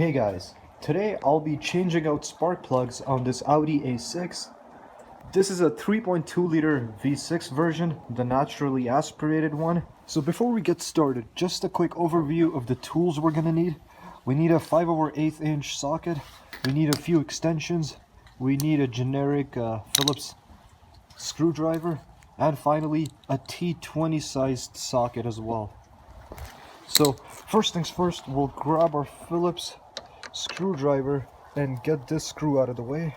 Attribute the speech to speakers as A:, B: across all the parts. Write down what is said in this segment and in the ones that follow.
A: Hey guys, today I'll be changing out spark plugs on this Audi A6. This is a 3.2 liter V6 version, the naturally aspirated one. So before we get started, just a quick overview of the tools we're gonna need. We need a 5/8 inch socket, we need a few extensions, we need a generic Phillips screwdriver, and finally a T20 sized socket as well. So first things first, we'll grab our Phillips screwdriver and get this screw out of the way.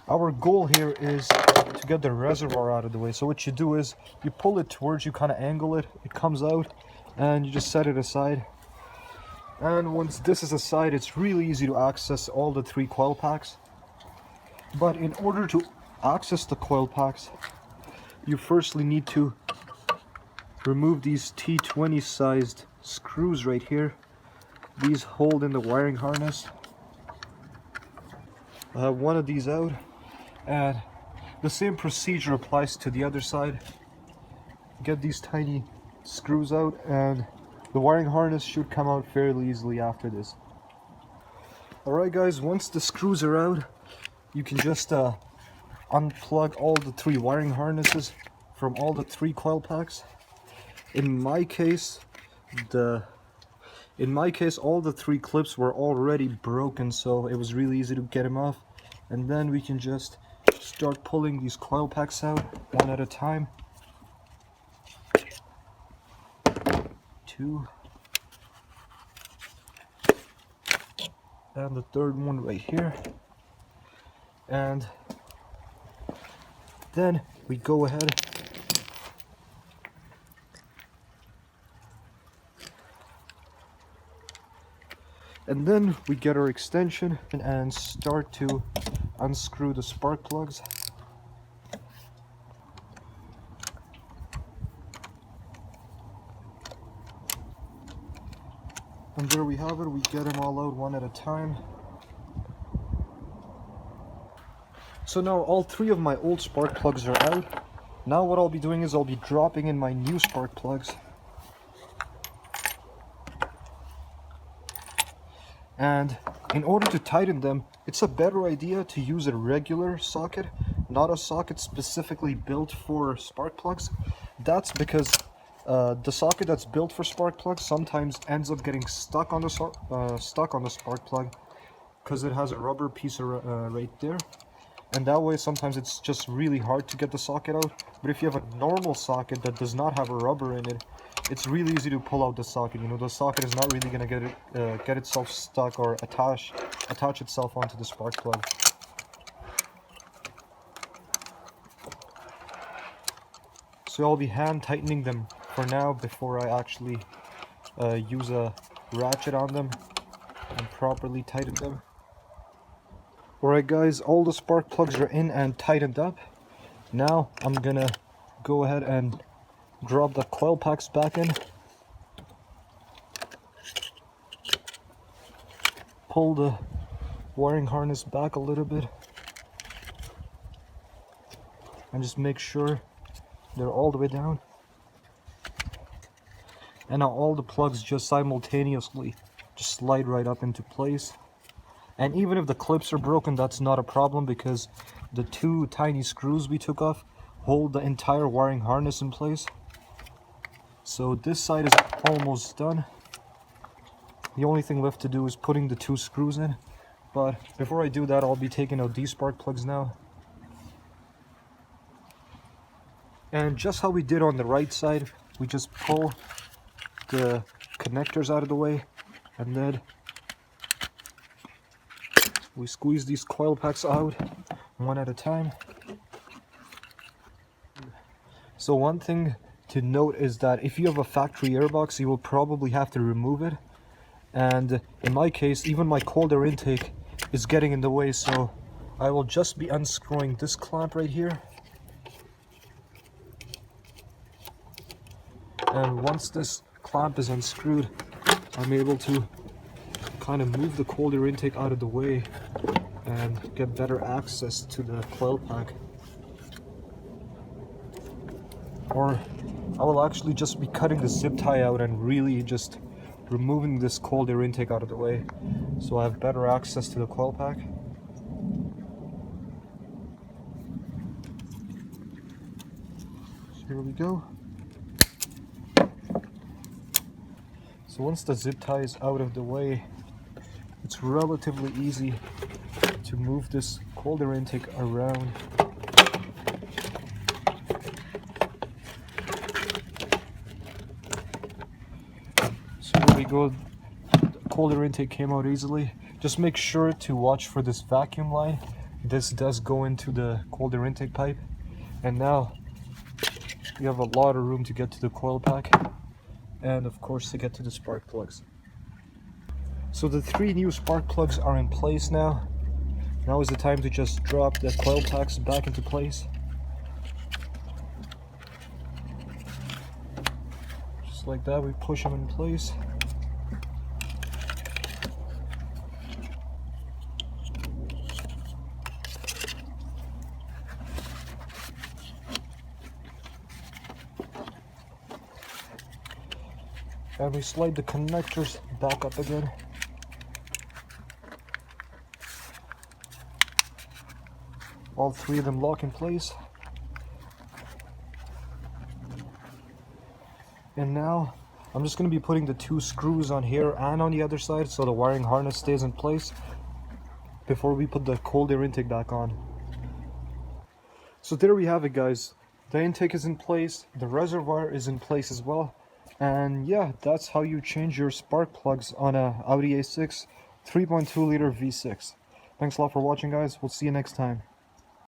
A: Our goal here is to get the reservoir out of the way. So what you do is you pull it towards you, kind of angle it, it comes out, and you just set it aside. And once this is aside, it's really easy to access all the 3 coil packs. But in order to access the coil packs, you firstly need to remove these T20 sized screws right here. These hold in the wiring harness. I have one of these out, and the same procedure applies to the other side. Get these tiny screws out, and the wiring harness should come out fairly easily after this. Alright guys, once the screws are out, you can just unplug all the 3 wiring harnesses from all the 3 coil packs. In my case, all the 3 clips were already broken, so it was really easy to get them off. And then we can just start pulling these coil packs out one at a time. 2, and the third one right here. And then we go ahead and then we get our extension and start to unscrew the spark plugs. And there we have it, we get them all out one at a time. So now all 3 of my old spark plugs are out. Now what I'll be doing is I'll be dropping in my new spark plugs. And in order to tighten them, it's a better idea to use a regular socket, not a socket specifically built for spark plugs. That's because the socket that's built for spark plugs sometimes ends up getting stuck on the spark plug because it has a rubber piece right there. And that way sometimes it's just really hard to get the socket out. But if you have a normal socket that does not have a rubber in it, it's really easy to pull out the socket. You know, the socket is not really going to get itself stuck or attach itself onto the spark plug. So I'll be hand tightening them for now before I actually use a ratchet on them and properly tighten them. Alright guys, all the spark plugs are in and tightened up. Now I'm gonna go ahead and drop the coil packs back in. Pull the wiring harness back a little bit. And just make sure they're all the way down. And now all the plugs just simultaneously just slide right up into place. And even if the clips are broken, that's not a problem because the 2 tiny screws we took off hold the entire wiring harness in place. So this side is almost done. The only thing left to do is putting the 2 screws in. But before I do that, I'll be taking out these spark plugs now. And just how we did on the right side, we just pull the connectors out of the way, and then we squeeze these coil packs out one at a time. So one thing to note is that if you have a factory airbox, you will probably have to remove it. And in my case, even my cold air intake is getting in the way, so I will just be unscrewing this clamp right here. And once this clamp is unscrewed, I'm able to kind of move the cold air intake out of the way and get better access to the coil pack. Or I will actually just be cutting the zip tie out and really just removing this cold air intake out of the way, so I have better access to the coil pack. So here we go. So once the zip tie is out of the way, it's relatively easy to move this cold air intake around. So here we go, the cold air intake came out easily. Just make sure to watch for this vacuum line. This does go into the cold air intake pipe. And now you have a lot of room to get to the coil pack, and of course to get to the spark plugs. So the 3 new spark plugs are in place now. Now is the time to just drop the coil packs back into place. Just like that, we push them in place. And we slide the connectors back up again. All 3 of them lock in place. And now I'm just going to be putting the 2 screws on here and on the other side so the wiring harness stays in place before we put the cold air intake back on. So there we have it, guys. The intake is in place, the reservoir is in place as well. And yeah, that's how you change your spark plugs on a Audi A6 3.2 liter V6. Thanks a lot for watching, guys. We'll see you next time.